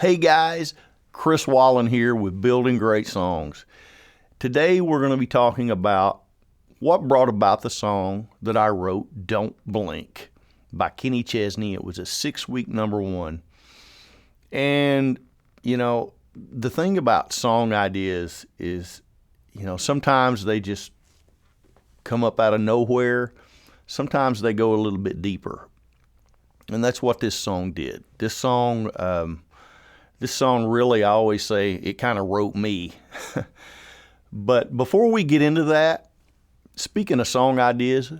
Hey guys, Chris Wallin here with Building Great Songs. Today we're going to be talking about what brought about the song that I wrote, Don't Blink, by Kenny Chesney. It was a 6-week #1. And, you know, the thing about song ideas is, you know, sometimes they just come up out of nowhere. Sometimes they go a little bit deeper. And that's what this song did. This song really, I always say, it kind of wrote me. But before we get into that, speaking of song ideas,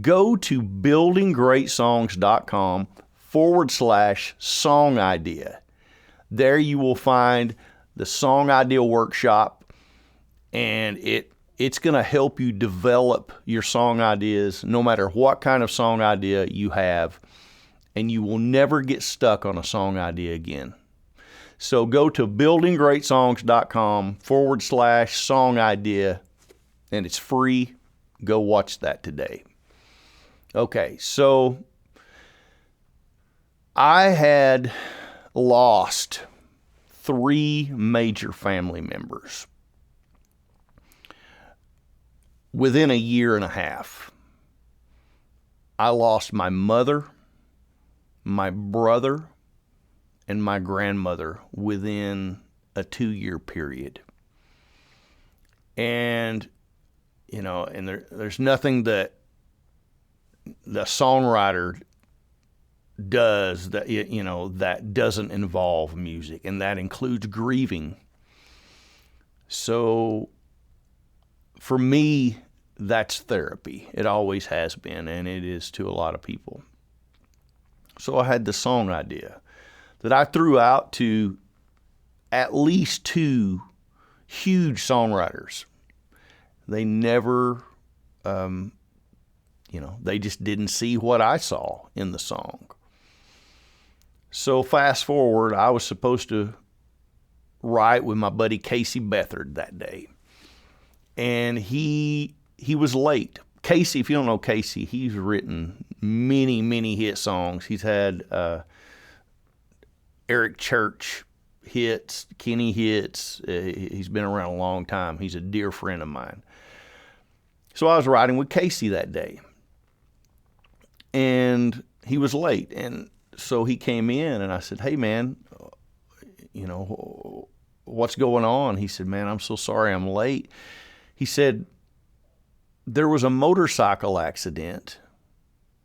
go to buildinggreatsongs.com/song idea. There you will find the song idea workshop, and it's going to help you develop your song ideas no matter what kind of song idea you have, and you will never get stuck on a song idea again. So go to buildinggreatsongs.com/song idea, and it's free. Go watch that today. Okay, so I had lost 3 major family members within a year and a half. I lost my mother, my brother, and my grandmother within a 2-year period. And, you know, and there's nothing that the songwriter does that, you know, that doesn't involve music, and that includes grieving. So for me, that's therapy. It always has been, and it is to a lot of people. So I had the song idea that I threw out to at least 2 huge songwriters. They never, they just didn't see what I saw in the song. So fast forward, I was supposed to write with my buddy Casey Beathard that day. And he was late. Casey, if you don't know Casey, he's written many, many hit songs. He's had Eric Church hits, Kenny hits. He's been around a long time. He's a dear friend of mine. So I was riding with Casey that day, and he was late. And so he came in, and I said, "Hey, man, you know, what's going on?" He said, "Man, I'm so sorry I'm late." He said, "There was a motorcycle accident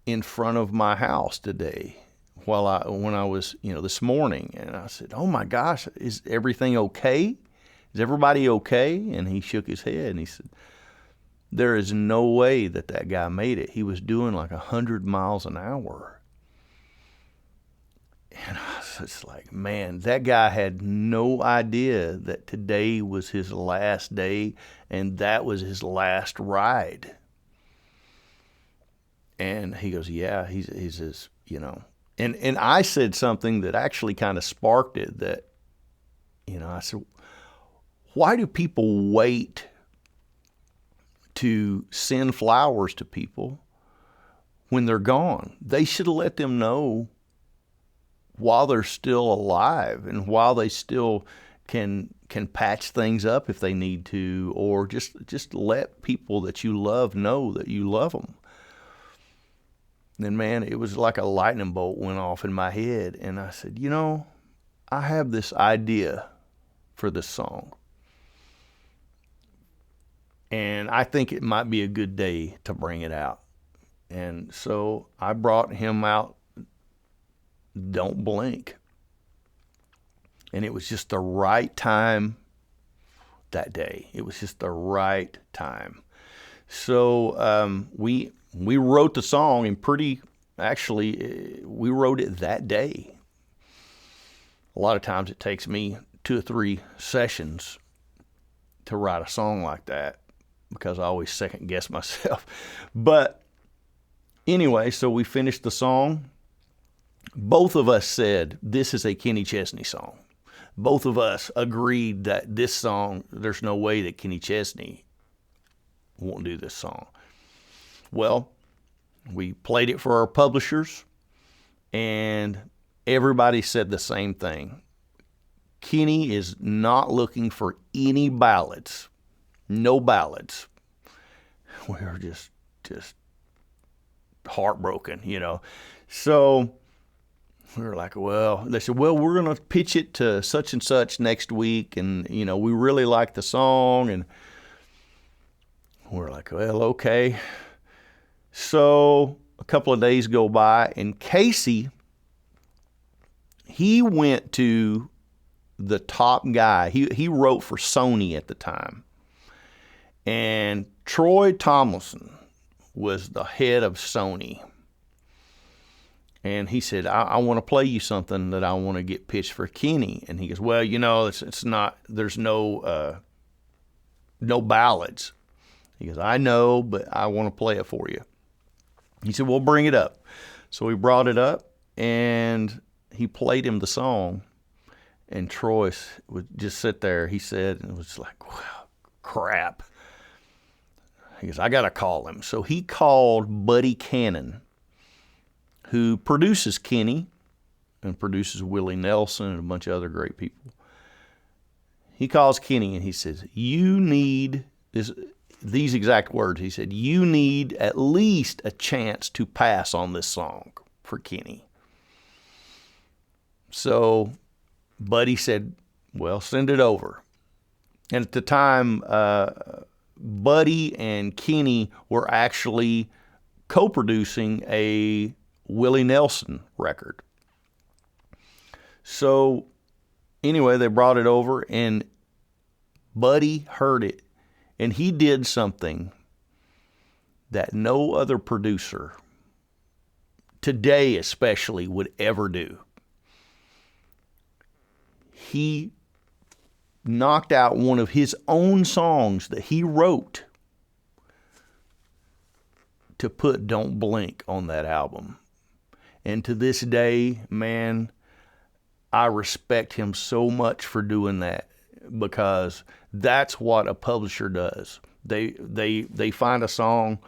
in front of my house today when I was, this morning." And I said, "Oh my gosh, is everything okay? Is everybody okay?" And he shook his head and he said, "There is no way that guy made it. He was doing like 100 miles an hour." And I was just like, man, that guy had no idea that today was his last day and that was his last ride. And he goes, "Yeah, he's his, And I said something that actually kind of sparked it, that, I said, why do people wait to send flowers to people when they're gone? They should let them know while they're still alive and while they still can patch things up if they need to, or just let people that you love know that you love them." And man, it was like a lightning bolt went off in my head. And I said, I have this idea for this song, and I think it might be a good day to bring it out. And so I brought him out Don't Blink. And it was just the right time that day. It was just the right time. So we wrote the song, and we wrote it that day. A lot of times it takes me 2 or 3 sessions to write a song like that because I always second guess myself. But anyway, so we finished the song. Both of us said, this is a Kenny Chesney song. Both of us agreed that this song, there's no way that Kenny Chesney won't do this song. Well, we played it for our publishers, and everybody said the same thing. Kenny is not looking for any ballads. No ballads. We were just heartbroken, you know. So we were like, well, they said, well, we're going to pitch it to such and such next week. And, you know, we really like the song. And we're like, well, okay. So a couple of days go by, and Casey, he went to the top guy. He wrote for Sony at the time. And Troy Tomlinson was the head of Sony. And he said, I want to play you something that I want to get pitched for Kenny. And he goes, well, you know, it's not, there's no ballads. He goes, I know, but I want to play it for you. He said, well, bring it up. So he brought it up, and he played him the song. And Troy would just sit there, he said, and it was like, wow, crap. He goes, I got to call him. So he called Buddy Cannon, who produces Kenny and produces Willie Nelson and a bunch of other great people. He calls Kenny and he says, you need these exact words. He said, you need at least a chance to pass on this song for Kenny. So Buddy said, well, send it over. And at the time, Buddy and Kenny were actually co-producing a Willie Nelson record. So anyway, they brought it over, and Buddy heard it, and he did something that no other producer today especially would ever do. He knocked out one of his own songs that he wrote to put Don't Blink on that album. And to this day, man, I respect him so much for doing that, because that's what a publisher does. They find a song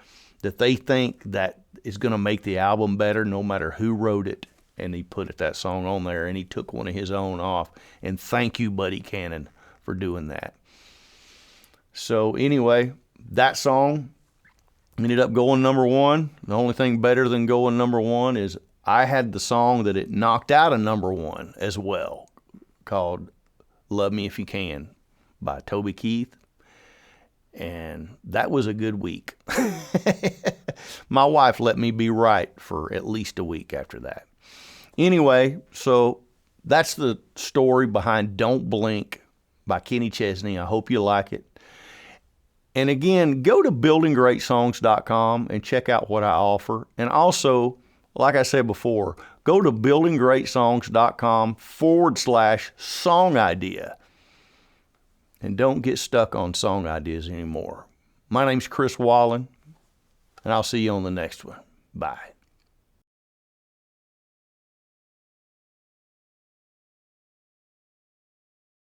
that they think that is going to make the album better no matter who wrote it, and he put that song on there, and he took one of his own off. And thank you, Buddy Cannon, for doing that. So anyway, that song ended up going number one. The only thing better than going number one is I had the song that it knocked out a number one as well, called Love Me If You Can by Toby Keith. And that was a good week. My wife let me be right for at least a week after that. Anyway, so that's the story behind Don't Blink by Kenny Chesney. I hope you like it. And again, go to buildinggreatsongs.com and check out what I offer. And also, like I said before, go to buildinggreatsongs.com/song idea. And don't get stuck on song ideas anymore. My name's Chris Wallin, and I'll see you on the next one. Bye.